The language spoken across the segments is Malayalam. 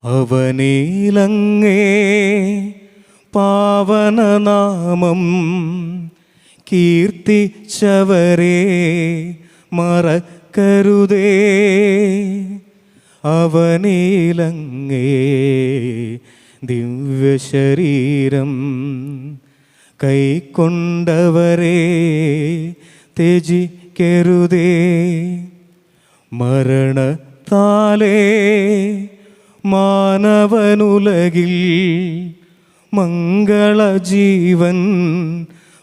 അവനിലങ്ങേ പാവനനാമം കീർത്തിച്ചവരെ മറക്കരുതേ. അവനിലങ്ങേ ദിവ്യശരീരം കൈക്കൊണ്ടവരെ ത്യജിക്കരുതേ. മരണത്താലേ മാനവനുലകിൽ മംഗളജീവൻ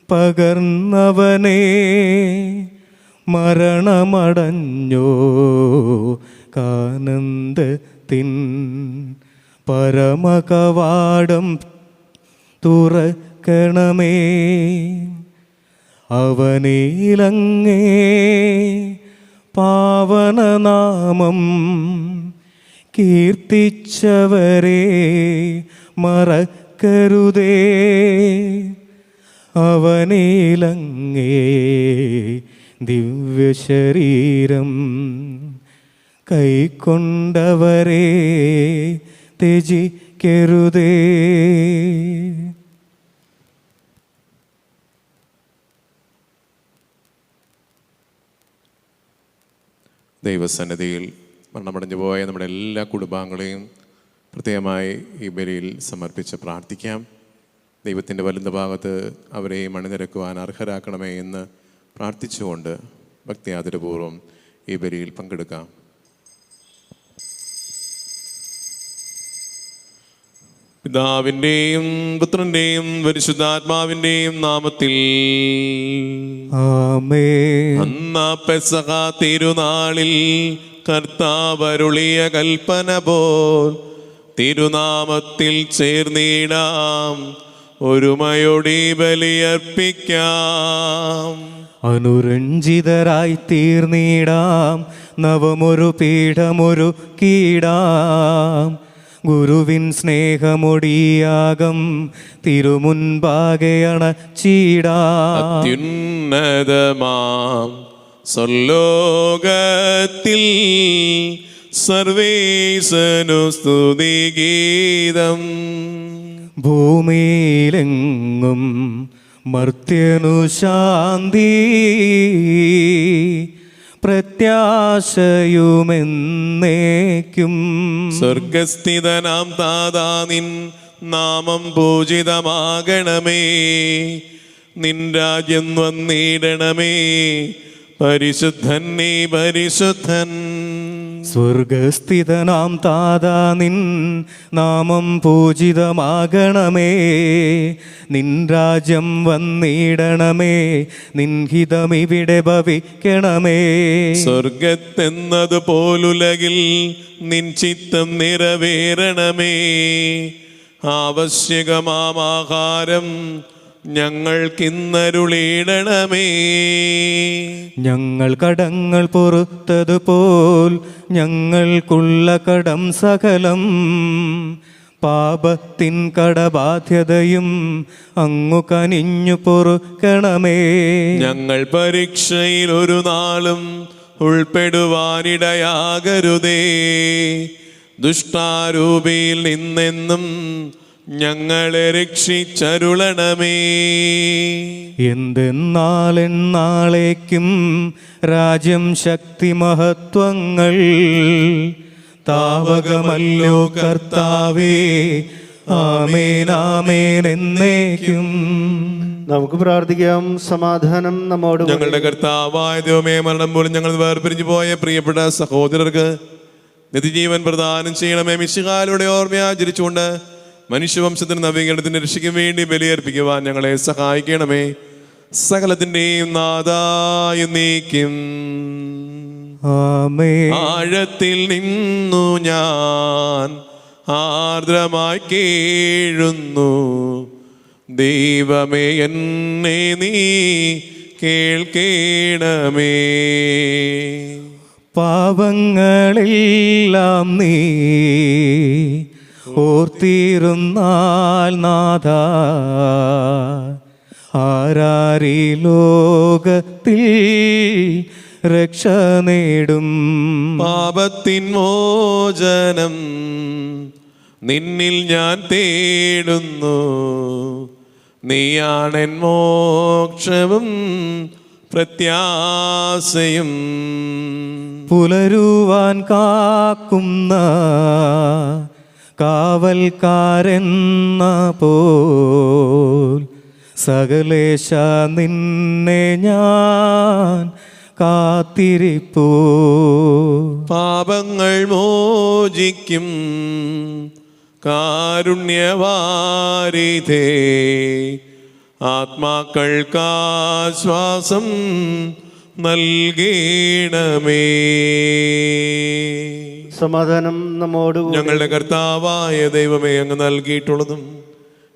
പകർന്നവനേ, മരണമടഞ്ഞോ കാനന്ദത്തിൻ പരമകവാടം തുറക്കണമേ. അവനിലങ്ങേ പാവനനാമം കീർത്തിച്ചവരെ മറക്കരുതേ. അവനിലങ്ങേ ദിവ്യശരീരം കൈക്കൊണ്ടവരെ ത്യജിക്കരുതേ. ദൈവസന്നിധിയിൽ മരണമടഞ്ഞു പോയ നമ്മുടെ എല്ലാ കുടുംബാംഗങ്ങളെയും പ്രത്യേകമായി ഈ ബലിയിൽ സമർപ്പിച്ച് പ്രാർത്ഥിക്കാം. ദൈവത്തിൻ്റെ വലത് ഭാഗത്ത് അവരെയും അണിനിരക്കുവാൻ അർഹരാക്കണമേ എന്ന് പ്രാർത്ഥിച്ചുകൊണ്ട് ഭക്തിയാദരപൂർവ്വം ഈ ബലിയിൽ പങ്കെടുക്കാം. പിതാവിൻ്റെയും പുത്രൻ്റെയും പരിശുദ്ധാത്മാവിൻ്റെയും നാമത്തിൽ ആമേൻ. അന്നാ പെസഹ തിരുനാളിൽ കർത്താവ് അരുളിയ കൽപ്പന പോൽ തിരുനാമത്തിൽ ചേർന്നിടാം, ഒരുമയോടെ ബലിയർപ്പിക്കാം. അനുരഞ്ജിതരായി തീർന്നിടാം, നവമൊരു പീഠമൊരു കീടാം. ഗുരുവിൻ സ്നേഹമൊടിയാകം തിരുമുൻപാകെ അണച്ചിടാം. അത്യുന്നതമാം സ്വർലോകത്തിൽ സർവേശനു സ്തുതിഗീതം. ഭൂമിയിലെങ്ങും മർത്യനു ശാന്തി, പ്രത്യാശയുമെന്നേക്കും. സ്വർഗസ്ഥിതനാം താതാ നിൻ നാമം പൂജിതമാകണമേ, നിൻ രാജ്യം വന്നിടണമേ, പരിശുദ്ധൻ നീ പരിശുദ്ധൻ. സ്വർഗസ്ഥിതനാം താതാ നിൻ നാമം പൂജിതമാകണമേ, നിൻ രാജ്യം വന്നിടണമേ, നിൻ ഹിതമിവിടെ ഭവിക്കണമേ. സ്വർഗത്തെന്നത് പോലുലകിൽ നിൻ ചിത്തം നിറവേറണമേ. ആവശ്യകമാം ആഹാരം ഞങ്ങൾക്കിന്നരുളിടണമേ. ഞങ്ങൾ കടങ്ങൾ പൊറുത്തതുപോൽ ഞങ്ങൾക്കുള്ള കടം സകലം, പാപത്തിൻ കടബാധ്യതയും അങ്ങു കനിഞ്ഞു പൊറുക്കണമേ. ഞങ്ങൾ പരീക്ഷയിൽ ഒരു നാളും ഉൾപ്പെടുവാനിടയാകരുതേ, ദുഷ്ടാരൂപിയിൽ നിന്നെന്നും ഞങ്ങളെ രക്ഷിച്ചരുളണമേ. എന്തെന്നാളെന്നാളേക്കും രാജ്യം ശക്തി മഹത്വങ്ങൾ താവകമല്ലോ കർത്താവേ. ആമേൻ ആമേൻ എന്നേക്കും. നമുക്ക് പ്രാർത്ഥിക്കാം. സമാധാനം നമ്മോട്. ഞങ്ങളുടെ കർത്താവായ ദൈവമേ, മരണം പോലും ഞങ്ങൾ വേർപിരിഞ്ഞു പോയ പ്രിയപ്പെട്ട സഹോദരർക്ക് നിത്യജീവൻ പ്രദാനം ചെയ്യണമേ. മിശിഹായുടെ ഓർമ്മയാചരിച്ചുകൊണ്ട് മനുഷ്യവംശത്തിന് നവീകരണത്തിന് രക്ഷയ്ക്കും വേണ്ടി ബലിയർപ്പിക്കുവാൻ ഞങ്ങളെ സഹായിക്കണമേ. സകലത്തിൻ്റെയും നാഥായ നീക്കും. ആഴത്തിൽ നിന്നു ഞാൻ ആർദ്രമായി കേഴുന്നു, ദൈവമേ എന്നെ നീ കേൾക്കേണമേ. പാപങ്ങളെല്ലാം നീ ഓർത്തിരുന്നാൽ നാഥ, ആരാരീ ലോകത്തിൽ രക്ഷ നേടും. പാപത്തിൻ മോചനം നിന്നിൽ ഞാൻ തേടുന്നു. നീയാണെൻ മോക്ഷവും പ്രത്യാശയും. പുലരുവാൻ കാക്കുന്ന കാവൽക്കാരെന്ന പോൽ സകലേശ നിന്നെ ഞാൻ കാത്തിരിപ്പൂ. പാപങ്ങൾ മോചിക്കും കാരുണ്യവാരിധേ, ആത്മാക്കൾക്കാശ്വാസം നൽകണമേ. സമാധാനം നമ്മോടുകൂടി. ഞങ്ങളുടെ കർത്താവായ ദൈവമേ, അങ്ങ് നൽകിയിട്ടുള്ളതും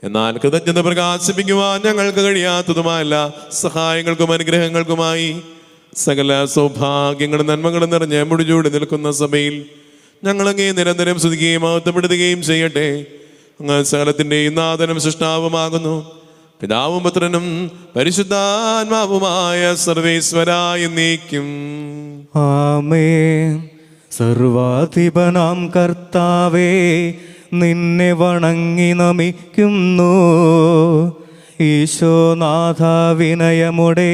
എന്നാൽ കൃതജ്ഞത പ്രകാശിപ്പിക്കുവാൻ ഞങ്ങൾക്ക് കഴിയാത്തതുമായ എല്ലാ സഹായങ്ങൾക്കും അനുഗ്രഹങ്ങൾക്കുമായി സകല സൗഭാഗ്യങ്ങളും നന്മകളും നിറഞ്ഞ മുടിചൂടി നിൽക്കുന്ന സഭയിൽ ഞങ്ങളങ്ങേ നിരന്തരം സ്തുതിക്കുകയും മഹത്വപ്പെടുത്തുകയും ചെയ്യട്ടെ. അങ്ങ് സകലത്തിൻ്റെയും നാഥനും സൃഷ്ടാവുമാകുന്നു. പിതാവും പുത്രനും പരിശുദ്ധാത്മാവുമായ സർവേശ്വരായ എന്നേക്കും ആമേൻ. സർവാധിപനാം കർത്താവേ, നിന്നെ വണങ്ങി നമിക്കുന്നു. ഈശോനാഥ, വിനയമുടെ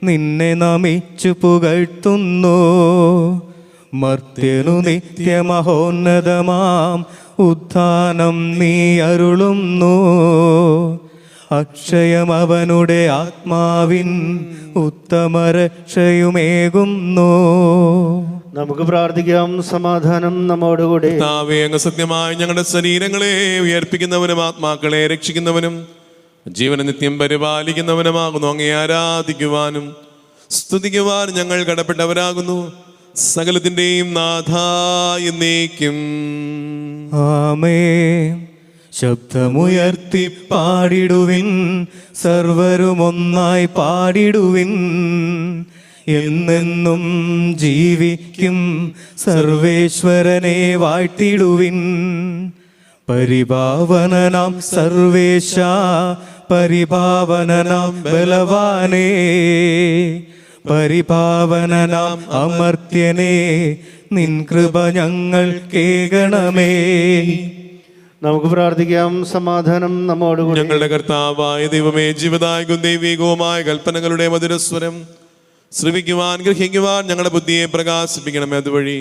നിന്നെ നമിച്ചു പുകഴ്ത്തുന്നു. മർത്യനു നിത്യമഹോന്നതമാം ഉത്ഥാനം നീ അരുളുന്നു. അക്ഷയം അവനുടെ ആത്മാവിൻ ഉത്തമരക്ഷയുമേകുന്നു. നമുക്ക് പ്രാർത്ഥിക്കാം. സമാധാനം നമ്മോടുകൂടി. കർത്താവേ, അങ്ങ് സത്യമായി ഞങ്ങളുടെ ശരീരങ്ങളെ ഉയർപ്പിക്കുന്നവനും ആത്മാക്കളെ രക്ഷിക്കുന്നവനും ജീവനെ നിത്യം പരിപാലിക്കുന്നവനുമാകുന്നു. അങ്ങേ ആരാധിക്കുവാനും സ്തുതിക്കുവാനും ഞങ്ങൾ കടപ്പെട്ടവരാകുന്നു. സകലത്തിൻ്റെയും നാഥായ എന്നേക്കും ആമേൻ. ശബ്ദമുയർത്തി പാടിടുവിൻ, സർവരുമൊന്നായി പാടിടുവിൻ. എന്നെന്നും ജീവിക്കും സർവേശ്വരനെ വാഴ്ത്തിടുവിൻ. പരിപാവനനാം സർവേശ, പരിപാവനനാം ബലവാനേ, പരിപാവനനാം അമർത്യനേ, നിൻ കൃപ ഞങ്ങൾ കേകണമേ. നമുക്ക് പ്രാർത്ഥിക്കാം. സമാധാനം നമ്മോടുകൂടി. ഞങ്ങളുടെ കർത്താവായ ദൈവമേ, ജീവദായകവും ദൈവികവുമായ കൽപ്പനകളുടെ മധുരസ്വരം ശ്രവിക്കുവാൻ ഗ്രഹിക്കുവാൻ ഞങ്ങളുടെ ബുദ്ധിയെ പ്രകാശിപ്പിക്കണമേ. അതുവഴി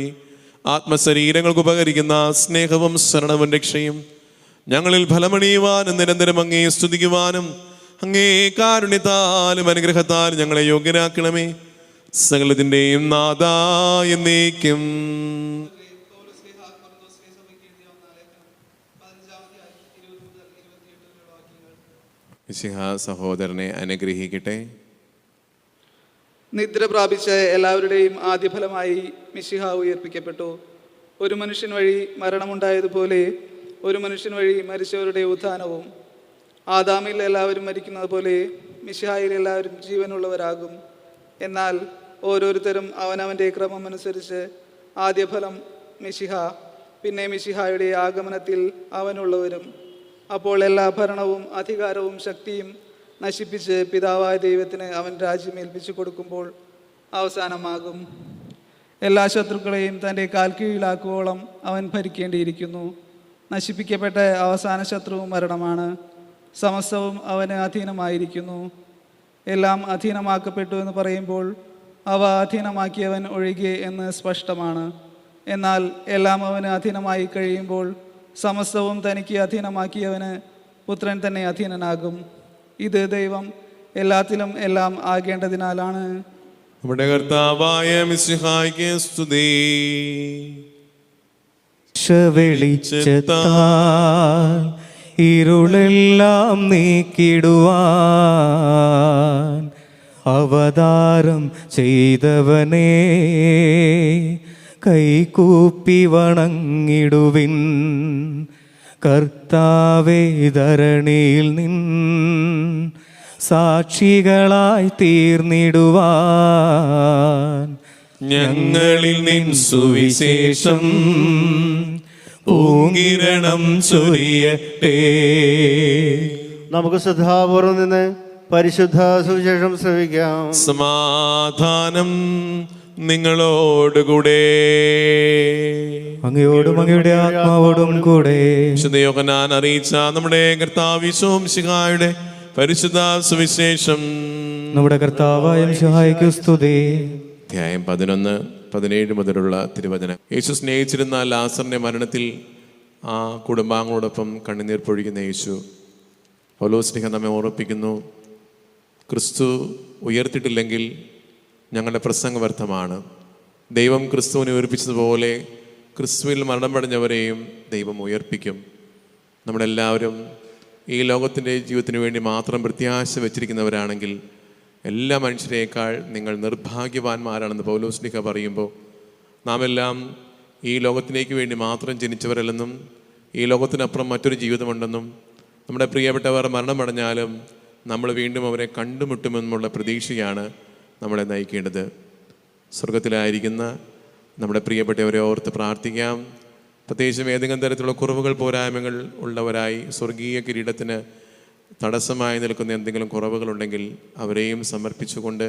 ആത്മശരീരങ്ങൾക്ക് ഉപകരിക്കുന്ന സ്നേഹവും ശരണവും രക്ഷയും ഞങ്ങളിൽ ഫലമണിയുവാനും നിരന്തരം അങ്ങേ സ്തുതിക്കുവാനും അങ്ങേ കാരുണ്യത്താലും അനുഗ്രഹത്താലും ഞങ്ങളെ യോഗ്യരാക്കണമേ. സകലത്തിൻ്റെയും നാഥായ എന്നേക്കും സഹോദരനെ അനുഗ്രഹിക്കട്ടെ. നിദ്ര പ്രാപിച്ച എല്ലാവരുടെയും ആദ്യഫലമായി മിശിഹ ഉയർപ്പിക്കപ്പെട്ടു. ഒരു മനുഷ്യൻ വഴി മരണമുണ്ടായതുപോലെ ഒരു മനുഷ്യൻ വഴി മരിച്ചവരുടെ ഉത്ഥാനവും. ആദാമിൽ എല്ലാവരും മരിക്കുന്നത് പോലെ മിശിഹായിൽ എല്ലാവരും ജീവനുള്ളവരാകും. എന്നാൽ ഓരോരുത്തരും അവനവൻ്റെ ക്രമം അനുസരിച്ച് ആദ്യഫലം മിശിഹ, പിന്നെ മിശിഹായുടെ ആഗമനത്തിൽ അവനുള്ളവരും. അപ്പോൾ എല്ലാ ഭരണവും അധികാരവും ശക്തിയും നശിപ്പിച്ച് പിതാവായ ദൈവത്തിന് അവൻ രാജ്യം ഏൽപ്പിച്ചു കൊടുക്കുമ്പോൾ അവസാനമാകും. എല്ലാ ശത്രുക്കളെയും തൻ്റെ കാൽ കീഴിലാക്കുവോളം അവൻ ഭരിക്കേണ്ടിയിരിക്കുന്നു. നശിപ്പിക്കപ്പെട്ട അവസാന ശത്രുവും മരണമാണ്. സമസ്തവും അവന് അധീനമായിരിക്കുന്നു. എല്ലാം അധീനമാക്കപ്പെട്ടു എന്ന് പറയുമ്പോൾ അവ അധീനമാക്കിയവൻ ഒഴികെ എന്ന് സ്പഷ്ടമാണ്. എന്നാൽ എല്ലാം അവന് അധീനമായി കഴിയുമ്പോൾ സമസ്തവും തനിക്ക് അധീനമാക്കിയവന് പുത്രൻ തന്നെ അധീനനാകും. ഇത് ദൈവം എല്ലാത്തിലും എല്ലാം ആകേണ്ടതിനാലാണ്. നമ്മുടെ കർത്താവായ മിശിഹായ്ക്ക് സ്തുതി. വെളിച്ചത്താൽ ഇരുളെല്ലാം നീക്കിടുവാൻ അവതാരം ചെയ്തവനെ കൈകൂപ്പി വണങ്ങിടുവിൻ. കർത്താവേ, ധരണിയിൽ നിൻ സാക്ഷികളായി തീർന്നിടുവാൻ ഞങ്ങളിൽ നിൻ സുവിശേഷം പൂങ്കിരണം ചൊരിയട്ടെ. നമുക്ക് ശ്രദ്ധാപൂർവം നിന്ന് പരിശുദ്ധ സുവിശേഷം ശ്രവിക്കാം. സമാധാനം നിങ്ങളോടുകൂടെ. അങ്ങയോടും അങ്ങയുടെ ആത്മാവോടും കൂടെ. വിശുദ്ധ യോഹന്നാൻ അറിയിച്ച നമ്മുടെ കർത്താവ് യേശു മിശിഹായുടെ പരിശുദ്ധ സുവിശേഷം. നമ്മുടെ കർത്താവായ മിശിഹായ്ക്ക് സ്തുതി. അധ്യായം 11-17 മുതലുള്ള തിരുവചനം. യേശു സ്നേഹിച്ചിരുന്ന ലാസറിന്റെ മരണത്തിൽ ആ കുടുംബാംഗങ്ങളോടൊപ്പം കണ്ണുനീർ പൊഴിക്കുന്ന യേശു പൗലോസ്ലീഹ നമ്മെ ഓർമ്മിപ്പിക്കുന്നു, ക്രിസ്തു ഉയർത്തിയിട്ടില്ലെങ്കിൽ ഞങ്ങളുടെ പ്രസംഗം വ്യർത്ഥമാണ്. ദൈവം ക്രിസ്തുവിനെ ഉയർപ്പിച്ചതുപോലെ ക്രിസ്തുവിൽ മരണമടഞ്ഞവരെയും ദൈവം ഉയർപ്പിക്കും. നമ്മളെല്ലാവരും ഈ ലോകത്തിൻ്റെ ജീവിതത്തിന് വേണ്ടി മാത്രം പ്രത്യാശ വെച്ചിരിക്കുന്നവരാണെങ്കിൽ എല്ലാ മനുഷ്യരേക്കാൾ നിങ്ങൾ നിർഭാഗ്യവാന്മാരാണെന്ന് പൗലോസ്ലീഹ പറയുമ്പോൾ, നാം എല്ലാം ഈ ലോകത്തിലേക്ക് വേണ്ടി മാത്രം ജനിച്ചവരല്ലെന്നും ഈ ലോകത്തിനപ്പുറം മറ്റൊരു ജീവിതമുണ്ടെന്നും നമ്മുടെ പ്രിയപ്പെട്ടവർ മരണമടഞ്ഞാലും നമ്മൾ വീണ്ടും അവരെ കണ്ടുമുട്ടുമെന്നുള്ള പ്രതീക്ഷയാണ് നമ്മളെ നയിക്കേണ്ടത്. സ്വർഗത്തിലായിരിക്കുന്ന നമ്മുടെ പ്രിയപ്പെട്ടവരെ ഓർത്ത് പ്രാർത്ഥിക്കാം. പ്രത്യേകിച്ചും ഏതെങ്കിലും തരത്തിലുള്ള കുറവുകൾ പോരായ്മകൾ ഉള്ളവരായി സ്വർഗീയ കിരീടത്തിന് തടസ്സമായി നിൽക്കുന്ന എന്തെങ്കിലും കുറവുകളുണ്ടെങ്കിൽ അവരെയും സമർപ്പിച്ചുകൊണ്ട്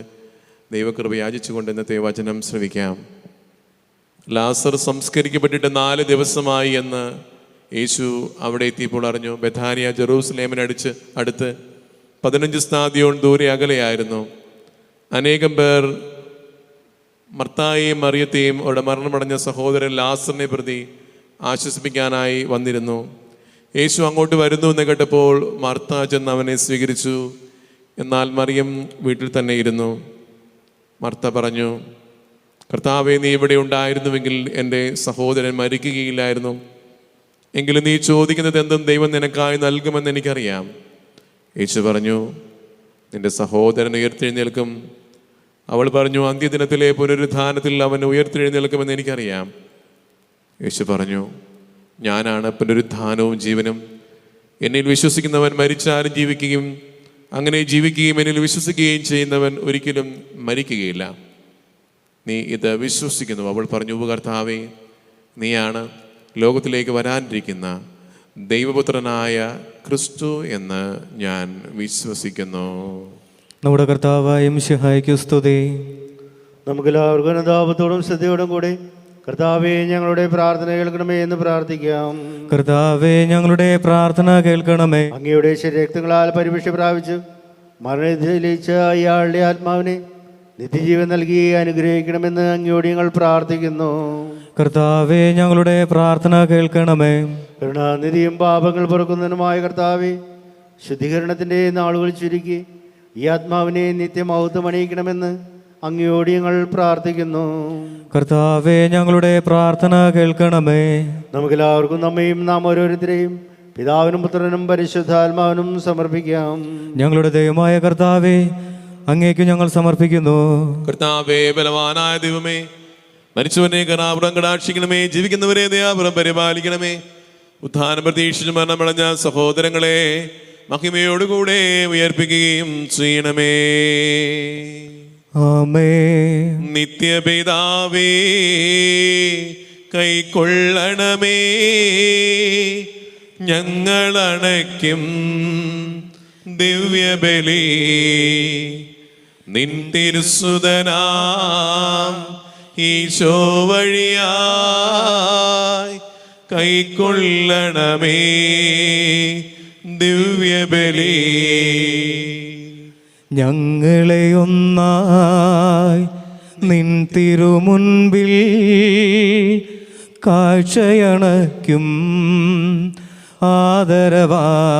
ദൈവകൃപ യാചിച്ചുകൊണ്ട് ഇന്നത്തെ വചനം ശ്രവിക്കാം. ലാസർ സംസ്കരിക്കപ്പെട്ടിട്ട് 4 ദിവസമായി എന്ന് യേശു അവിടെ എത്തിയപ്പോൾ അറിഞ്ഞു. ബഥാനിയ ജെറൂസലേമിനടുത്ത് 15 സ്ഥാദിയോൺ ദൂരെ അകലെയായിരുന്നു. അനേകം പേർ മർത്തായെയും മറിയത്തെയും അവരുടെ മരണമടഞ്ഞ സഹോദരൻ ലാസറിനെ പ്രതി ആശ്വസിപ്പിക്കാനായി വന്നിരുന്നു. യേശു അങ്ങോട്ട് വരുന്നു എന്ന് കേട്ടപ്പോൾ മർത്ത ചെന്ന് അവനെ സ്വീകരിച്ചു. എന്നാൽ മറിയം വീട്ടിൽ തന്നെ ഇരുന്നു. മർത്ത പറഞ്ഞു, കർത്താവേ, നീ ഇവിടെ ഉണ്ടായിരുന്നുവെങ്കിൽ എൻ്റെ സഹോദരൻ മരിക്കുകയില്ലായിരുന്നു. എങ്കിലും നീ ചോദിക്കുന്നത് എന്തും ദൈവം നിനക്കായി നൽകുമെന്ന് എനിക്കറിയാം. യേശു പറഞ്ഞു, നിന്റെ സഹോദരൻ ഉയർത്തെഴുന്നേൽക്കും. അവൾ പറഞ്ഞു, അന്ത്യദിനത്തിലെ പുനരുത്ഥാനത്തിൽ അവൻ ഉയർത്തെഴുന്നേൽക്കുമെന്ന് എനിക്കറിയാം. യേശു പറഞ്ഞു, ഞാനാണ് പുനരുത്ഥാനവും ജീവനും. എന്നിൽ വിശ്വസിക്കുന്നവൻ മരിച്ചാലും ജീവിക്കുകയും അങ്ങനെ ജീവിക്കുകയും എന്നിൽ വിശ്വസിക്കുകയും ചെയ്യുന്നവൻ ഒരിക്കലും മരിക്കുകയില്ല. നീ ഇത് വിശ്വസിക്കുന്നു? അവൾ പറഞ്ഞു, കർത്താവേ, നീയാണ് ലോകത്തിലേക്ക് വരാനിരിക്കുന്ന ദൈവപുത്രനായ ക്രിസ്തു എന്ന് ഞാൻ വിശ്വസിക്കുന്നു. നമ്മുടെ കർത്താവായ മിശിഹായ്ക്ക് സ്തുതി. നമുക്കെല്ലാവർക്കും അനുതാപത്തോടും ശ്രദ്ധയോടും കൂടി കർത്താവേ, ഞങ്ങളുടെ പ്രാർത്ഥന കേൾക്കണമേ എന്ന് പ്രാർത്ഥിക്കാം. കർത്താവേ, ഞങ്ങളുടെ പ്രാർത്ഥന കേൾക്കണമേ. അങ്ങയുടെ ശരീരക്തങ്ങളാൽ പരിപക്ഷ പ്രാപിച്ചു മരണത്തിലയിച്ച ഇയാളുടെ ആത്മാവിനെ നിത്യജീവൻ നൽകി അനുഗ്രഹിക്കണമെന്ന് അങ്ങയോട് ഞങ്ങൾ പ്രാർത്ഥിക്കുന്നു. കർത്താവേ, ഞങ്ങളുടെ പ്രാർത്ഥന കേൾക്കണമേ. കരുണാനിധിയും പാപങ്ങൾ പൊറുക്കുന്നതിനുമായ കർത്താവേ, ശുദ്ധീകരണത്തിൻ്റെ നാളുകൾ ചുരുക്കി ഈ ആത്മാവിനെ നിത്യമൗത്വം അണിയിക്കണമെന്ന് അങ്ങയോട് ഞങ്ങൾ പ്രാർത്ഥിക്കുന്നു. കർത്താവേ, ഞങ്ങളുടെ പ്രാർത്ഥന കേൾക്കണമേ. നമുക്കെല്ലാവർക്കും നമ്മയും നാം ഓരോരുത്തരെയും പിതാവിനും പുത്രനും പരിശുദ്ധാത്മാവിനും സമർപ്പിക്കാം. ഞങ്ങളുടെ ദൈവമായ കർത്താവേ, അങ്ങേക്ക് ഞങ്ങൾ സമർപ്പിക്കുന്നു. കർത്താവേ, ബലവാനായ ദൈവമേ, മരിച്ചവനെ കരുണാപൂർവ്വം കടാക്ഷിക്കണമേ. ജീവിക്കുന്നവരെ ദയാപൂർവ്വം പരിപാലിക്കണമേ. ഉത്ഥാനം പ്രതീക്ഷിച്ച് മരണമടഞ്ഞ സഹോദരങ്ങളെ മഹിമയോടുകൂടെ ഉയർപ്പിക്കുകയും ചെയ്യണമേ. ആമേൻ. നിത്യപിതാവേ, കൈക്കൊള്ളണമേ ഞങ്ങളണയ്ക്കും ദിവ്യബലി. നിൻ തിരുസുതനാം ഈശോ വഴിയായി കൈക്കൊള്ളണമേ ദിവ്യബലി. ഞങ്ങളെ ഒന്നായി നിൻ തിരുമുൻപിൽ കാഴ്ചയണയ്ക്കും ആദരവായി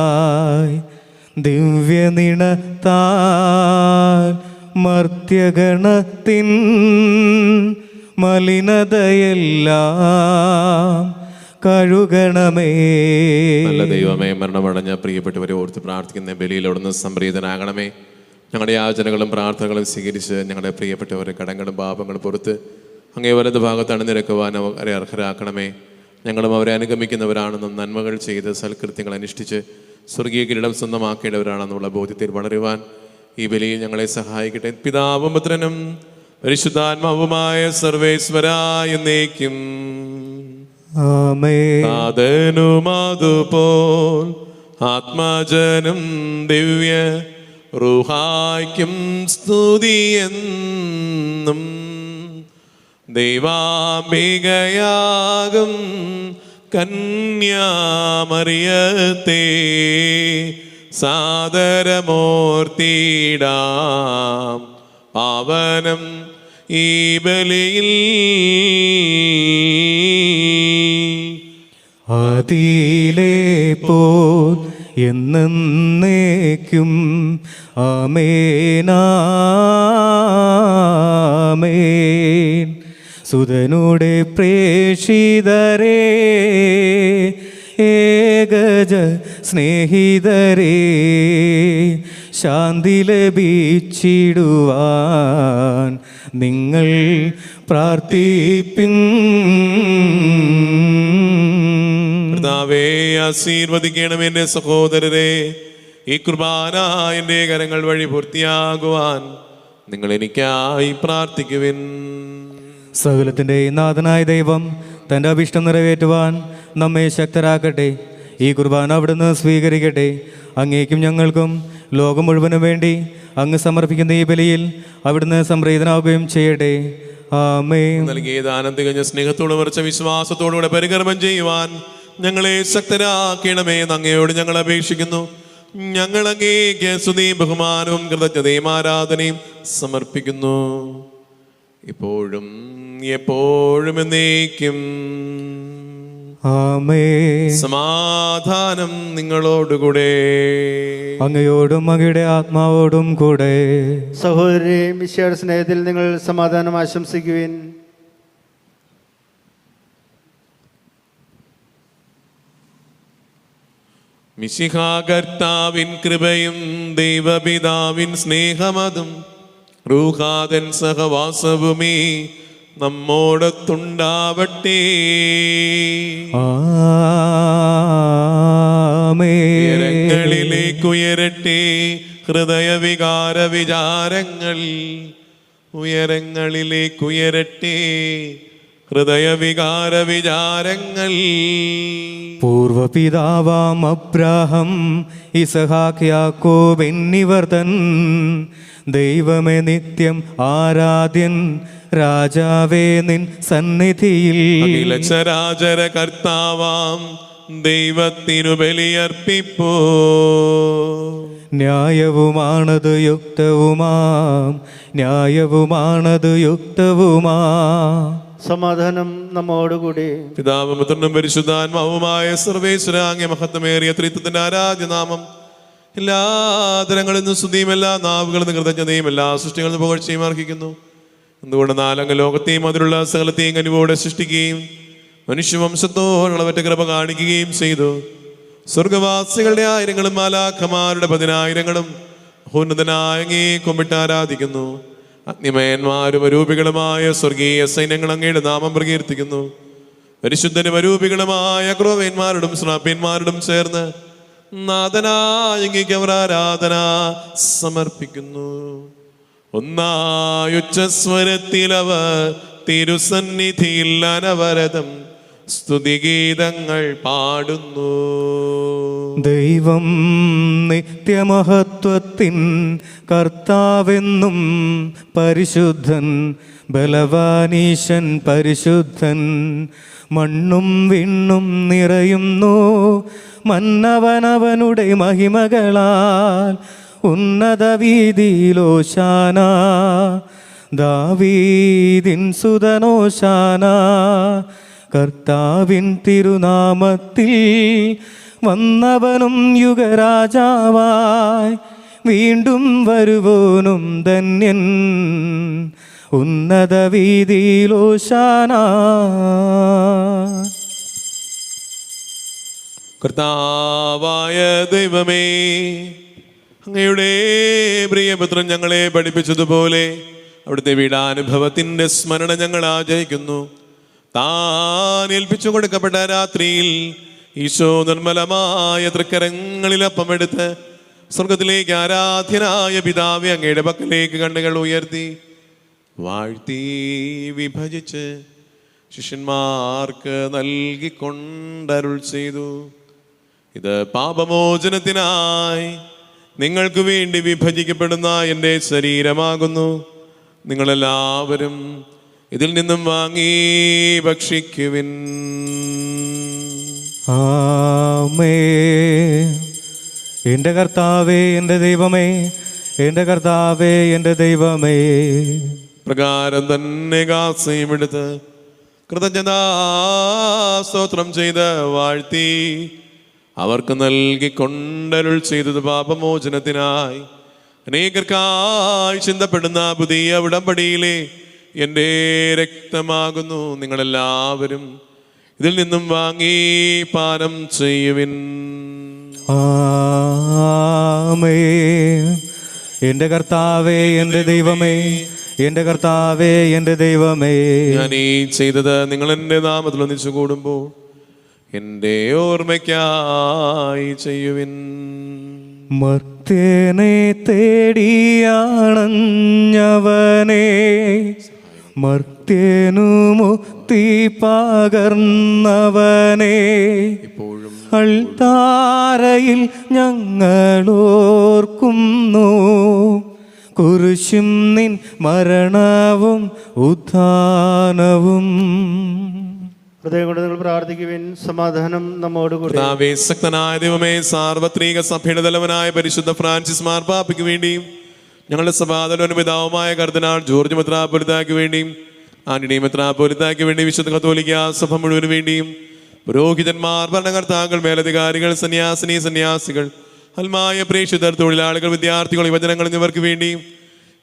ദിവ്യനിണത്താൽ മർത്യഗണത്തിൻ മലിനതയെല്ലാം കഴുകണമേ. നല്ല ദൈവമേ, മരണമടഞ്ഞ പ്രിയപ്പെട്ടവരെ ഓർത്ത് പ്രാർത്ഥിക്കുന്ന ബലിയിൽ അവിടുന്ന് സംപ്രീതനാകണമേ. ഞങ്ങളുടെ യാചനകളും പ്രാർത്ഥനകളും സ്വീകരിച്ച് ഞങ്ങളുടെ പ്രിയപ്പെട്ടവരെ കടങ്ങളും പാപങ്ങളും പുറത്ത് അങ്ങേ വലത് ഭാഗത്ത് അണിനിരക്കുവാൻ അവരെ അർഹരാക്കണമേ. ഞങ്ങളും അവരെ അനുഗമിക്കുന്നവരാണെന്നും നന്മകൾ ചെയ്ത് സൽകൃത്യങ്ങൾ അനുഷ്ഠിച്ച് സ്വർഗീയ കിരീടം സ്വന്തമാക്കേണ്ടവരാണെന്നുള്ള ബോധ്യത്തിൽ വളരുവാൻ ഈ ബലിയിൽ ഞങ്ങളെ സഹായിക്കട്ടെ. പിതാവും പുത്രനും പരിശുദ്ധാത്മാവുമായ സർവേശ്വരായ എന്നേക്കും ആമേൻ. അതുപോൽ ആത്മജനം ദിവ്യ റൂഹായ്ക്കും സ്തുതിയെന്നും ദൈവാംബികയാകും കന്യാമറിയത്തെ സാദരമൂർത്തിയിടാം പാവനം ഈ ബലിയിൽ. അതിലേ പോൽ എന്നേക്കും ആമേനാമേൻ. സുതനുടെ പ്രേഷിതരേ, ഏകജ സ്നേഹിതരേ, ശാന്തി ലഭിച്ചിടുവാൻ നിങ്ങൾ പ്രാർത്ഥിപ്പിൻ. കർത്താവേ, ആശീർവദിക്കണം എൻ്റെ സഹോദരരെ. ഈ കുർബാന എൻ്റെ കരങ്ങൾ വഴി പൂർത്തിയാകുവാൻ നിങ്ങൾ എനിക്കായി പ്രാർത്ഥിക്കുവിൻ. സകലത്തിൻ്റെ നാഥനായ ദൈവം തൻ്റെ അഭിഷ്ടം നിറവേറ്റുവാൻ നമ്മെ ശക്തരാക്കട്ടെ. ഈ കുർബാന അവിടുന്ന് സ്വീകരിക്കട്ടെ. അങ്ങേക്കും ഞങ്ങൾക്കും ലോകം മുഴുവനും വേണ്ടി അങ്ങ് സമർപ്പിക്കുന്ന ഈ ബലിയിൽ അവിടുന്ന് സംപ്രീതനാവുകയും ചെയ്യട്ടെ. ആമേൻ. നൽകിയ ദാനം തികഞ്ഞ സ്നേഹത്തോട് മറിച്ച വിശ്വാസത്തോടുകൂടെ പരികർമ്മം ചെയ്യുവാൻ ഞങ്ങളെ ശക്തരാക്കണമേ എന്ന് അങ്ങയോട് ഞങ്ങൾ അപേക്ഷിക്കുന്നു. ഞങ്ങൾ അങ്ങേക്ക് സ്തുതിയും ബഹുമാനവും കൃതജ്ഞതയും ആരാധനയും സമർപ്പിക്കുന്നു, ഇപ്പോഴും എപ്പോഴും എന്നേക്കും. ആമേൻ. സമാധാനം നിങ്ങളോടുകൂടെ. അങ്ങയോടും അങ്ങയുടെ ആത്മാവോടും കൂടെ. സഹോദരി മിശിഹായുടെ സ്നേഹത്തിൽ നിങ്ങൾ സമാധാനം ആശംസിക്കുവിൻ. മിശിഹാ കർത്താവിൻ കൃപയും ദൈവപിതാവിൻ സ്നേഹമതും റൂഹാദൻ സഹവാസവുമേ നമ്മോടൊത്തുണ്ടാവട്ടെ. ഉയരങ്ങളിലേക്കുയരട്ടെ ഹൃദയവികാര വിചാരങ്ങൾ, ഉയരങ്ങളിലേക്കുയരട്ടെ ഹൃദയവികാര വിചാരങ്ങൾ. പൂർവപിതാവാം അബ്രാഹം, ഇസഹാക്ക്, യാക്കോബ് എന്നിവർ തൻ ദൈവമേ നിത്യം ആരാധ്യൻ, രാജാവേ നിൻ സന്നിധിയിൽ അഖിലചരാചര കർത്താവാം ദൈവത്തിനു ബലിയർപ്പിപ്പോ. ന്യായവുമാണത് യുക്തവുമാം, ന്യായവുമാണത് യുക്തവുമാ. സമാധാനം നമ്മോടുകൂടി. പിതാവും പുത്രനും പരിശുദ്ധാത്മാവുമായ സർവേശ്വര അങ്ങേ മഹത്വമേറിയ ത്രിത്വത്തിന്റെ ആരാധ്യനാമം എല്ലാ തരങ്ങളിൽ നിന്നും സ്തുതിയും എല്ലാ നാവുകളിൽ നിന്ന് കൃതജ്ഞതയും എല്ലാ സൃഷ്ടികളിൽ നിന്ന് പുകഴ്ചയും അർഹിക്കുന്നു. എന്തുകൊണ്ട് നാലംഗ ലോകത്തെയും അതിലുള്ള സകലത്തെയും കനിവോടെ സൃഷ്ടിക്കുകയും മനുഷ്യവംശത്തോടുള്ളവറ്റ കൃപ കാണിക്കുകയും ചെയ്തു. സ്വർഗവാസികളുടെ ആയിരങ്ങളും മാലാഖമാരുടെ 10,000ങ്ങളും ഉന്നതനായ അങ്ങേ കുമ്പിട്ട് ആരാധിക്കുന്നു. അഗ്നിമയന്മാരും അരൂപികളുമായ സ്വർഗീയ സൈന്യങ്ങൾ അങ്ങയുടെ നാമം പ്രകീർത്തിക്കുന്നു. പരിശുദ്ധനും അരൂപികളുമായ ക്രോവേന്മാരോടും ശ്രാപ്യന്മാരോടും ചേർന്ന് നാഥനായ അങ്ങേക്ക് അവർ ആരാധന സമർപ്പിക്കുന്നു. ഒന്നായുച്ചസ്വരത്തിൽ അവർ തിരുസന്നിധിയിൽ അനവരതം സ്തുതിഗീതങ്ങൾ പാടുന്നു. ദൈവം നിത്യമഹത്വത്തിൻ കർത്താവെന്നും പരിശുദ്ധൻ, ബലവാനീശൻ പരിശുദ്ധൻ. മണ്ണും വിണ്ണും നിറയുന്നു മന്നവനവനുടെ മഹിമകളാൽ. ഉന്നത വീതിയിലോശാന, ദാവീദിൻ സുതനോശാന. കർത്താവിൻ തിരുനാമത്തിൽ വന്നവനും യുഗരാജാവായി വീണ്ടും വരുവോനും ധന്യൻ. ഉന്നത വീതിയിലോശാന. കർത്താവായ ദൈവമേ, അങ്ങയുടെ പ്രിയപുത്രൻ ഞങ്ങളെ പഠിപ്പിച്ചതുപോലെ അവിടുത്തെ വീടാനുഭവത്തിന്റെ സ്മരണ ഞങ്ങൾ ആചരിക്കുന്നു. താൻ ഏൽപ്പിച്ചു കൊടുക്കപ്പെട്ട രാത്രിയിൽ ഈശോ നിർമ്മലമായ തൃക്കരങ്ങളിൽ അപ്പമെടുത്ത് സ്വർഗത്തിലേക്ക് ആരാധ്യനായ പിതാവേ അങ്ങയുടെ പക്കലേക്ക് കണ്ണുകൾ ഉയർത്തി വാഴ്ത്തി വിഭജിച്ച് ശിഷ്യന്മാർക്ക് നൽകിക്കൊണ്ടരുൾ ചെയ്തു. ഇത് പാപമോചനത്തിനായി നിങ്ങൾക്ക് വേണ്ടി വിഭജിക്കപ്പെടുന്ന എൻ്റെ ശരീരമാകുന്നു. നിങ്ങളെല്ലാവരും ഇതിൽ നിന്നും വാങ്ങി ഭക്ഷിക്കുവിൻ. ആമേൻ. എൻ്റെ കർത്താവേ, എൻ്റെ ദൈവമേ, എൻ്റെ കർത്താവേ, എൻ്റെ ദൈവമേ. പ്രകാരം തന്നെ കാസയും എടുത്ത് കൃതജ്ഞതാ സ്തോത്രം ചെയ്ത് വാഴ്ത്തി അവർക്ക് നൽകിക്കൊണ്ടരുൾ ചെയ്തത് പാപമോചനത്തിനായി അനേകർക്കായി ചിന്തപ്പെടുന്ന പുതിയ ഉടമ്പടിയിലെ എൻ്റെ രക്തമാകുന്നു. നിങ്ങളെല്ലാവരും ഇതിൽ നിന്നും വാങ്ങി പാനം ചെയ്യുവിൻ. ആമേൻ. എൻ്റെ കർത്താവേ, എൻ്റെ ദൈവമേ, എൻ്റെ കർത്താവേ, എൻ്റെ ദൈവമേ. ഞാൻ ഈ ചെയ്തത് നിങ്ങൾ എൻ്റെ നാമത്തിൽ ഒന്നിച്ചു കൂടുമ്പോൾ എൻ്റെ ഓർമ്മയ്ക്കായി ചെയ്യുവിൻ. മർത്യനെ തേടിയാണഞ്ഞവനെ, മർത്യനു മുക്തി പകർന്നവനെ, ഇപ്പോഴും അൾത്താരയിൽ ഞങ്ങളോർക്കുന്നു. കുരിശും നിൻ മരണവും ഉത്ഥാനവും. ഹൃദയം കൊണ്ട് നിങ്ങൾ പ്രാർത്ഥിക്കുവിൻ. സമാധാനം നമ്മോടുകൂടി. കർത്താവേ, ശക്തനായ ദൈവമേ, സാർവത്രിക സഭയുടെ തലവനായ പരിശുദ്ധ ഫ്രാൻസിസ് മാർപ്പാപ്പയ്ക്ക് വേണ്ടിയും ഞങ്ങളുടെ സഭാതലവനും പിതാവുമായ കർദിനാൾ ജോർജ് മെത്രാപ്പൊലീത്തായ്ക്ക് വേണ്ടിയും ആന്റണി മെത്രാപ്പൊലീത്തായ്ക്ക് വേണ്ടി വിശുദ്ധ കത്തോലിക്ക സഭ മുഴുവന് വേണ്ടിയും പുരോഹിതന്മാർ, ഭരണകർത്താക്കൾ, മേലധികാരികൾ, സന്യാസിനി സന്യാസികൾ, അൽമായ പ്രേക്ഷിതർ, തൊഴിലാളികൾ, വിദ്യാർത്ഥികൾ, യുവജനങ്ങൾ എന്നിവർക്ക് വേണ്ടിയും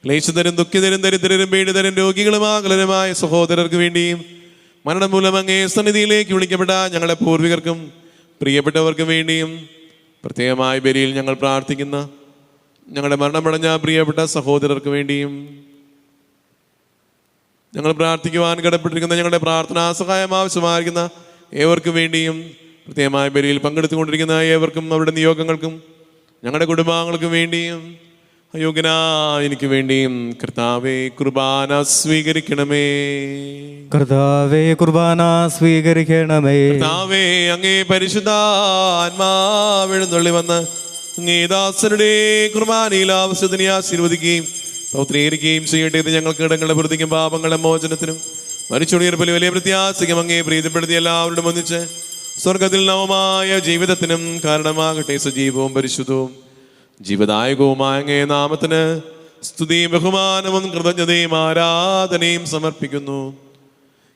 ക്ലേശതരും ദുഃഖിതരും ദരിദ്രരും പീഡിതരും രോഗികളും ആകുലരുമായ സഹോദരർക്ക് വേണ്ടിയും മരണം മൂലം അങ്ങേ സന്നിധിയിലേക്ക് വിളിക്കപ്പെട്ട ഞങ്ങളുടെ പൂർവികർക്കും പ്രിയപ്പെട്ടവർക്കും വേണ്ടിയും പ്രത്യേകമായ ബലിയിൽ ഞങ്ങൾ പ്രാർത്ഥിക്കുന്ന ഞങ്ങളുടെ മരണമടഞ്ഞ പ്രിയപ്പെട്ട സഹോദരർക്ക് വേണ്ടിയും ഞങ്ങൾ പ്രാർത്ഥിക്കുവാൻ കടപ്പെട്ടിരിക്കുന്ന ഞങ്ങളുടെ പ്രാർത്ഥനാ സഹായം ആവശ്യമായിരിക്കുന്ന ഏവർക്കും വേണ്ടിയും പ്രത്യേകമായ ബലിയിൽ പങ്കെടുത്തുകൊണ്ടിരിക്കുന്ന ഏവർക്കും അവരുടെ നിയോഗങ്ങൾക്കും ഞങ്ങളുടെ കുടുംബാംഗങ്ങൾക്കും വേണ്ടിയും അയോഗ്യനായ എനിക്ക് വേണ്ടിയും കർത്താവേ കുർബാന സ്വീകരിക്കണമേ. കർത്താവേ, കുർബാന സ്വീകരിക്കണമേ. കർത്താവേ, അങ്ങേ പരിശുദ്ധാത്മാവെഴുന്നള്ളി വന്ന് അങ്ങേ ദാസരുടെ കുർബാനയിൽ ആവശ്യത്തിന് ആശീർവദിക്കുകയും പൗത്രീകരിക്കുകയും ചെയ്യട്ടെ. ഇത് ഞങ്ങൾക്ക് ഇടങ്ങളുടെ പ്രതിക്കും പാപങ്ങളുടെ മോചനത്തിനും മരിച്ചുടീർപ്പിൽ വലിയ പ്രത്യാശയ്ക്കും അങ്ങേ പ്രീതിപ്പെടുത്തി എല്ലാവരുടെ ഒന്നിച്ച് സ്വർഗത്തിൽ നവമായ ജീവിതത്തിനും കാരണമാകട്ടെ. സജീവവും പരിശുദ്ധവും ജീവദായകവുമായ അങ്ങേ നാമത്തിന് സ്തുതിയും ബഹുമാനവും കൃതജ്ഞതയും ആരാധനയും സമർപ്പിക്കുന്നു,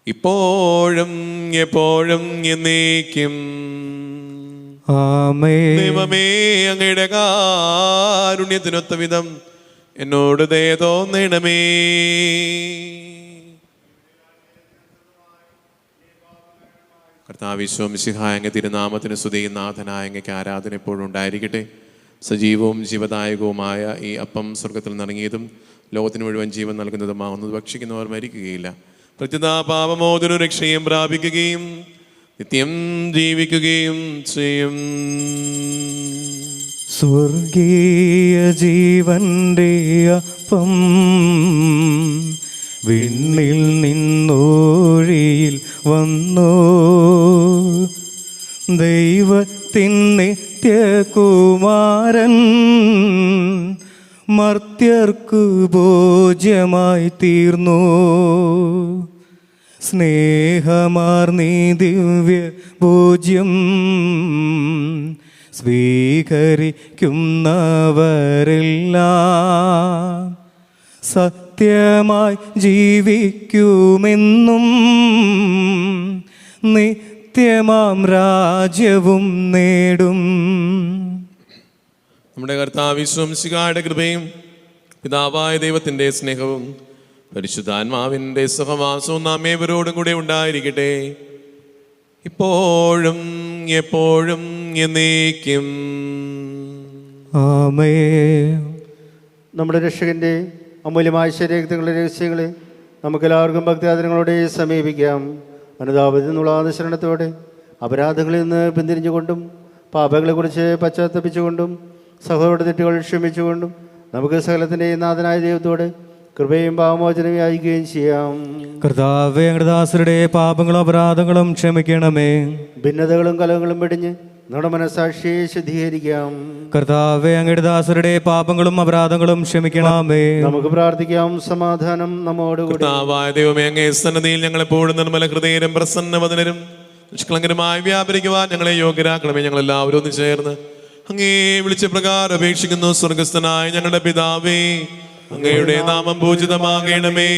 ഇപ്പോഴും എപ്പോഴും എന്നേക്കും. ആമേൻ. ദൈവമേ, അങ്ങയുടെ കാരുണ്യത്തിനൊത്ത വിധം എന്നോട് ദയ തോന്നണമേ. കർത്താവിശ്വം മിശിഹായ അങ്ങ് തിരുനാമത്തിന് സ്തുതിയും നാഥനായ അങ്ങയ്ക്ക് ആരാധന എപ്പോഴും ഉണ്ടായിരിക്കട്ടെ. സജീവവും ജീവദായകവുമായ ഈ അപ്പം സ്വർഗത്തിൽ നിറങ്ങിയതും ലോകത്തിന് മുഴുവൻ ജീവൻ നൽകുന്നതുമാവുന്നത് ഭക്ഷിക്കുന്നവർ മരിക്കുകയില്ല, പ്രത്യുത പാപമോചനവും രക്ഷയും പ്രാപിക്കുകയും നിത്യം ജീവിക്കുകയും ചെയ്യും. സ്വർഗീയ ജീവന്റെ അപ്പം വിണ്ണിൽ നിന്നോഴിയിൽ വന്നോ, ദൈവത്തിൻ നിത്യകുമാരൻ മർത്യർക്കു ഭോജ്യമായി തീർന്നു. സ്നേഹമാർന്നീ ദിവ്യ ഭോജ്യം സ്വീകരിക്കുന്നവരെല്ലാം സത്യമായി ജീവിക്കുമെന്നും നിത്യമാം രാജ്യവും നേടും. നമ്മുടെ കർത്താവിശ്വംസികായുടെ കൃപയും പിതാവായ ദൈവത്തിൻ്റെ സ്നേഹവും പരിശുദ്ധാത്മാവിൻ്റെ സഹവാസവും നാം ഏവരോടും കൂടെ ഉണ്ടായിരിക്കട്ടെ, ഇപ്പോഴും എപ്പോഴും എന്നേക്കും. ആമേൻ. നമ്മുടെ രക്ഷകന്റെ അമൂല്യമായ ശരീരങ്ങളുടെ രഹസ്യങ്ങളെ നമുക്കെല്ലാവർക്കും ഭക്തിയാദരങ്ങളോടെ സമീപിക്കാം. അനുതാപത്തിൽ നിന്നുള്ള ശരണത്തോടെ അപരാധങ്ങളിൽ നിന്ന് പിന്തിരിഞ്ഞുകൊണ്ടും പാപങ്ങളെക്കുറിച്ച് പശ്ചാത്തപിച്ചുകൊണ്ടും സഹോദരരുടെ തെറ്റുകൾ ക്ഷമിച്ചുകൊണ്ടും നമുക്ക് സകലത്തിൻ്റെ നാഥനായ ദൈവത്തോട് കൃപയും പാപമോചനവും യാചിക്കുകയും ചെയ്യാം. കർത്താവേ, ഞങ്ങളുടെ ദാസരുടെ പാപങ്ങളും അപരാധങ്ങളും ക്ഷമിക്കണമേ. ഭിന്നതകളും കലഹങ്ങളും വെടിഞ്ഞ് നമ്മുടെ മനസാക്ഷിയെ ശുദ്ധീകരിക്കാം. കർത്താവേ, അങ്ങയുടെ ദാസരുടെ പാപങ്ങളും അപരാധങ്ങളും ക്ഷമിക്കണമേ. നമുക്ക് പ്രാർത്ഥിക്കാം. സമാധാനം നമ്മോടുകൂടി. കർത്താവായ ദൈവമേ, അങ്ങേ സന്നദ്ധിയിൽ ഞങ്ങളെപ്പോഴും നിർമ്മല ഹൃദയരും പ്രസന്നവദനരും നിഷ്കളങ്കരമായി വ്യാപരിക്കുവാൻ ഞങ്ങളെ യോഗ്യരാക്കണമേ. ഞങ്ങളെല്ലാവരും ഒന്ന് ചേർന്ന് അങ്ങേ വിളിച്ച പ്രകാരം അപേക്ഷിക്കുന്നു. സ്വർഗസ്ഥനായ ഞങ്ങളുടെ പിതാവേ, അങ്ങയുടെ നാമം പൂജിതമാകണമേ.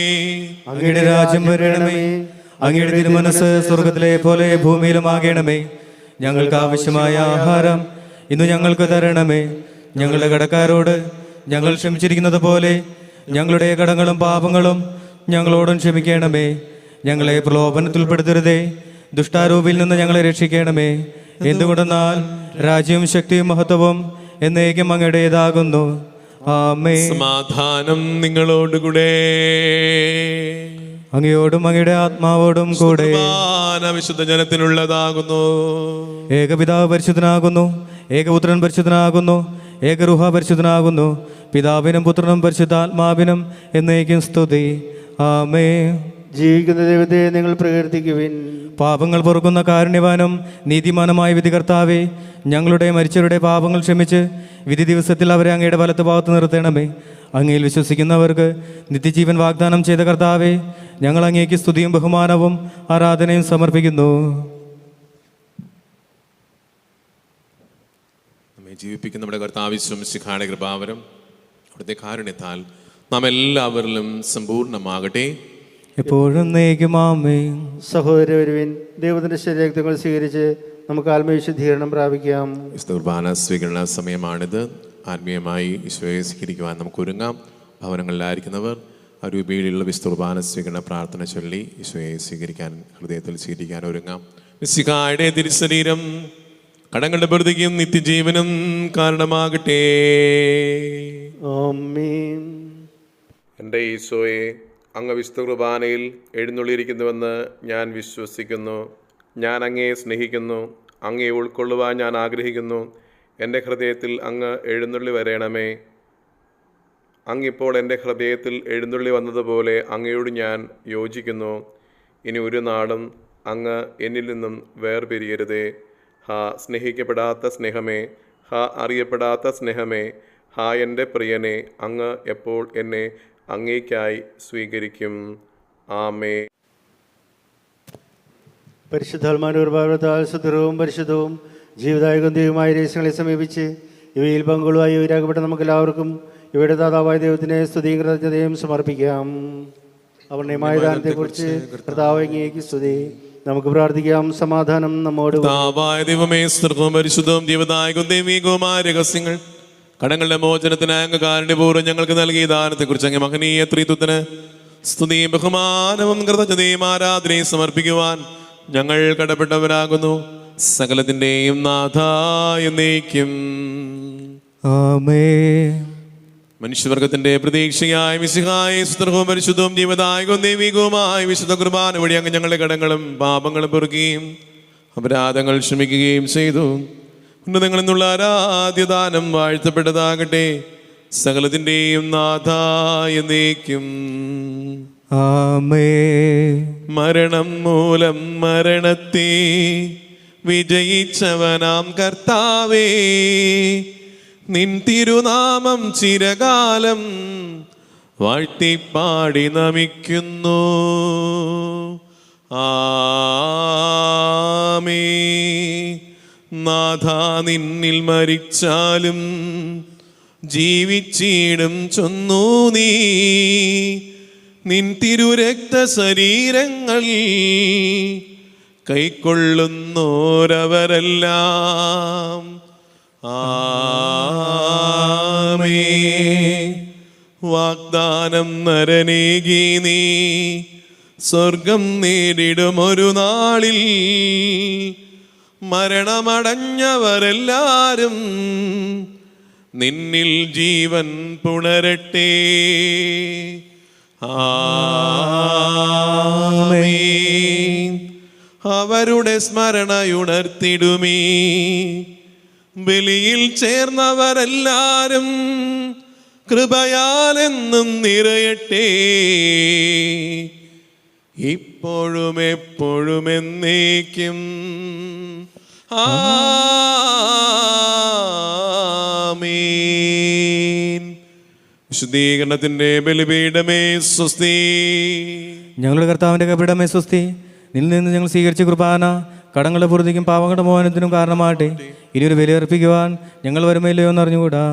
അങ്ങയുടെ രാജ്യം വരണമേ. അങ്ങയുടെ തിരുമനസ് സ്വർഗത്തിലെ പോലെ ഭൂമിയിലുമാകണമേ. ഞങ്ങൾക്ക് ആവശ്യമായ ആഹാരം ഇന്ന് ഞങ്ങൾക്ക് തരണമേ. ഞങ്ങളുടെ കടക്കാരോട് ഞങ്ങൾ ക്ഷമിച്ചിരിക്കുന്നത് പോലെ ഞങ്ങളുടെ കടങ്ങളും പാപങ്ങളും ഞങ്ങളോടും ക്ഷമിക്കണമേ. ഞങ്ങളെ പ്രലോഭനത്തിൽ ഉൾപ്പെടുത്തരുതേ, ദുഷ്ടാരൂപിയിൽ നിന്ന് ഞങ്ങളെ രക്ഷിക്കണമേ. എന്തുകൊണ്ടെന്നാൽ രാജ്യവും ശക്തിയും മഹത്വവും എന്നേക്കും അങ്ങയുടേതാകുന്നു. ആമേൻ. സമാധാനം നിങ്ങളോടുകൂടെ. അങ്ങയോടും അങ്ങയുടെ ആത്മാവോടും കൂടെ. വിശുദ്ധ ജനത്തിനുള്ളതാകുന്നു. ഏകപിതാവ് പരിശുദ്ധനാകുന്നു, ഏകപുത്രൻ പരിശുദ്ധനാകുന്നു, ഏകറുഹ പരിശുദ്ധനാകുന്നു. പിതാവിനും പുത്രനും പരിശുദ്ധാത്മാവിനും എന്നേക്കും സ്തുതി. ആമേൻ. ജീവിക്കുന്ന ദൈവത്തെ നിങ്ങൾ പ്രകീർത്തിക്കുവിൻ. പാപങ്ങൾ പൊറുക്കുന്ന കാരുണ്യവാനും നീതിമാനുമായ വിധികർത്താവേ, ഞങ്ങളുടെ മരിച്ചവരുടെ പാപങ്ങൾ ക്ഷമിച്ച് വിധി ദിവസത്തിൽ അവരെ അങ്ങയുടെ വലത്ത് ഭാഗത്ത് നിർത്തണമേ. അങ്ങയിൽ വിശ്വസിക്കുന്നവർക്ക് നിത്യജീവൻ വാഗ്ദാനം ചെയ്ത കർത്താവേ, ഞങ്ങൾ അങ്ങേക്ക് സ്തുതിയും ബഹുമാനവും ആരാധനയും സമർപ്പിക്കുന്നു. നമ്മെ ജീവിപ്പിക്കുന്ന നമ്മുടെ കർത്താവ് ശിഖായുടെ കൃപാവരം അവിടുത്തെ കാരുണ്യത്താൽ നാം എല്ലാവരിലും സമ്പൂർണ്ണമാകട്ടെ. എപ്പോഴും നയിക്കും. ആമേൻ. സഹോദരവരുവിൻ, ദൈവത്തിന്റെ ശരീരങ്ങൾ സ്വീകരിച്ച് നമുക്ക് ആത്മവിശുദ്ധീകരണം പ്രാപിക്കാം. വിശുദ്ധ കുർബാന സ്വീകരണ സമയമാണിത്. ആത്മീയമായി ഈശോയെ സ്വീകരിക്കുവാൻ നമുക്ക് ഒരുങ്ങാം. ഭവനങ്ങളിലായിരിക്കുന്നവർ അരൂപയിലുള്ള വിശുദ്ധ കുർബാന സ്വീകരണ പ്രാർത്ഥന ചൊല്ലി ഈശോയെ സ്വീകരിക്കാൻ, ഹൃദയത്തിൽ സ്വീകരിക്കാൻ ഒരുങ്ങാം. മിശിഹായുടെ തിരുശരീരം കടങ്ങളുടെ പ്രതിക്കും നിത്യജീവനും കാരണമാകട്ടെ. ആമേൻ. എൻ്റെ ഈശോയെ, അങ്ങ് വിശുദ്ധ കുർബാനയിൽ എഴുന്നള്ളിയിരിക്കുന്നുവെന്ന് ഞാൻ വിശ്വസിക്കുന്നു. ഞാൻ അങ്ങയെ സ്നേഹിക്കുന്നു. അങ്ങയെ ഉൾക്കൊള്ളുവാൻ ഞാൻ ആഗ്രഹിക്കുന്നു. എൻ്റെ ഹൃദയത്തിൽ അങ്ങ് എഴുന്നള്ളി വരണമേ. അങ്ങിപ്പോൾ എൻ്റെ ഹൃദയത്തിൽ എഴുന്നള്ളി വന്നതുപോലെ അങ്ങയോട് ഞാൻ യോജിക്കുന്നു. ഇനി ഒരു നാളും അങ്ങ് എന്നിൽ നിന്നും വേർപിരിയരുതേ. ഹാ സ്നേഹിക്കപ്പെടാത്ത സ്നേഹമേ, ഹാ അറിയപ്പെടാത്ത സ്നേഹമേ, ഹാ എൻ്റെ പ്രിയനെ, അങ്ങ് എപ്പോൾ എന്നെ അങ്ങേയ്ക്കായി സ്വീകരിക്കും. ആമേ. പരിശുദ്ധാത്മാവിന്റെ കൃപാവരത്താൽ സുദൃഢവും പരിശുദ്ധവും ജീവദായകവും ദൈവമായ രഹസ്യങ്ങളെ സമീപിച്ച് ഇവയിൽ പങ്കുകളായി ഇവരാകപ്പെട്ട നമുക്ക് എല്ലാവർക്കും ഇവയുടെ ദാതാവായ ദൈവത്തിന് സ്തുതിയും കൃതജ്ഞതയും സമർപ്പിക്കാം. അവർണ്ണയമായ ദാനത്തെക്കുറിച്ച് കർത്താവ് അങ്ങേക്ക് സ്തുതി. നമുക്ക് പ്രാർത്ഥിക്കാം. സമാധാനം നമ്മോട്. ദൈവമേ, സ്വർഗ്ഗവും പരിശുദ്ധവും ജീവദായകവും ദൈവികവുമായ രഹസ്യങ്ങൾ കടങ്ങളുടെ മോചനത്തിനായ അങ്ങ് കാരുണ്യപൂർവ്വം ഞങ്ങൾക്ക് നൽകിയ ദാനത്തെക്കുറിച്ച് അങ്ങ് മഹനീയ ത്രിത്വത്തിന് സ്തുതിയും ബഹുമാനവും കൃതജ്ഞതയും ആരാധനയും സമർപ്പിക്കുവാൻ ഞങ്ങൾ കടപ്പെട്ടവരാകുന്നു. സകലത്തിന്റെയും നാഥായ എന്നേക്കും. ആമേൻ. മനുഷ്യവർഗത്തിന്റെ പ്രതീക്ഷയായ മിശിഹായെ സ്തുതിയും പരിശുദ്ധവും ജീവദായകവും ദൈവികവുമായ വിശുദ്ധ കുർബാന വഴി അങ്ങ് ഞങ്ങളുടെ കടങ്ങളും പാപങ്ങളും പൊറുക്കുകയും അപരാധങ്ങൾ ക്ഷമിക്കുകയും ചെയ്തു. ഉന്നതങ്ങളിൽ നിന്നുള്ള ആരാധ്യദാനം വാഴ്ത്തപ്പെട്ടതാകട്ടെ. സകലത്തിന്റെയും നാഥായ എന്നേക്കും. ആമേൻ. മരണം മൂലം മരണത്തെ വിജയിച്ചവനാം കർത്താവേ, നിൻ തിരുനാമം ചിരകാലം വാഴ്ത്തിപ്പാടി നമിക്കുന്നു. ആമേൻ. നാഥാ, നിന്നിൽ മരിച്ചാലും ജീവിച്ചിടും ചൊന്നു നീ. നിൻ തിരുരക്ത ശരീരങ്ങൾ കൈക്കൊള്ളുന്നോരവരെല്ലാം ആമേൻ. വാഗ്ദാനം നരനേകി നീ സ്വർഗം നേടിടും ഒരു നാളിൽ. മരണമടഞ്ഞവരെല്ലാരും നിന്നിൽ ജീവൻ പുണരട്ടെ. ആമേൻ. അവരുടെ സ്മരണയുണർത്തിടുമീ. ബലിയിൽ ചേർന്നവരെല്ലാരും കൃപയാലെന്നും നിറയട്ടെ. ഇപ്പോഴും എപ്പോഴും എന്നേക്കും. ആമേൻ. വിശുദ്ധീകരണത്തിന്റെ ബലിപീഠമേ സ്വസ്തി. ഞങ്ങളുടെ കർത്താവിൻ്റെ കബരിടമേ സ്വസ്തി. നിന്നിൽ നിന്ന് ഞങ്ങൾ സ്വീകരിച്ച കുർബാന കടങ്ങളുടെ പൂർത്തിക്കും പാവങ്ങളുടെ മോചനത്തിനും കാരണമാകട്ടെ. ഇനിയൊരു ബലിയർപ്പിക്കുവാൻ ഞങ്ങൾ വരുമല്ലയോ എന്നറിഞ്ഞുകൂടാ.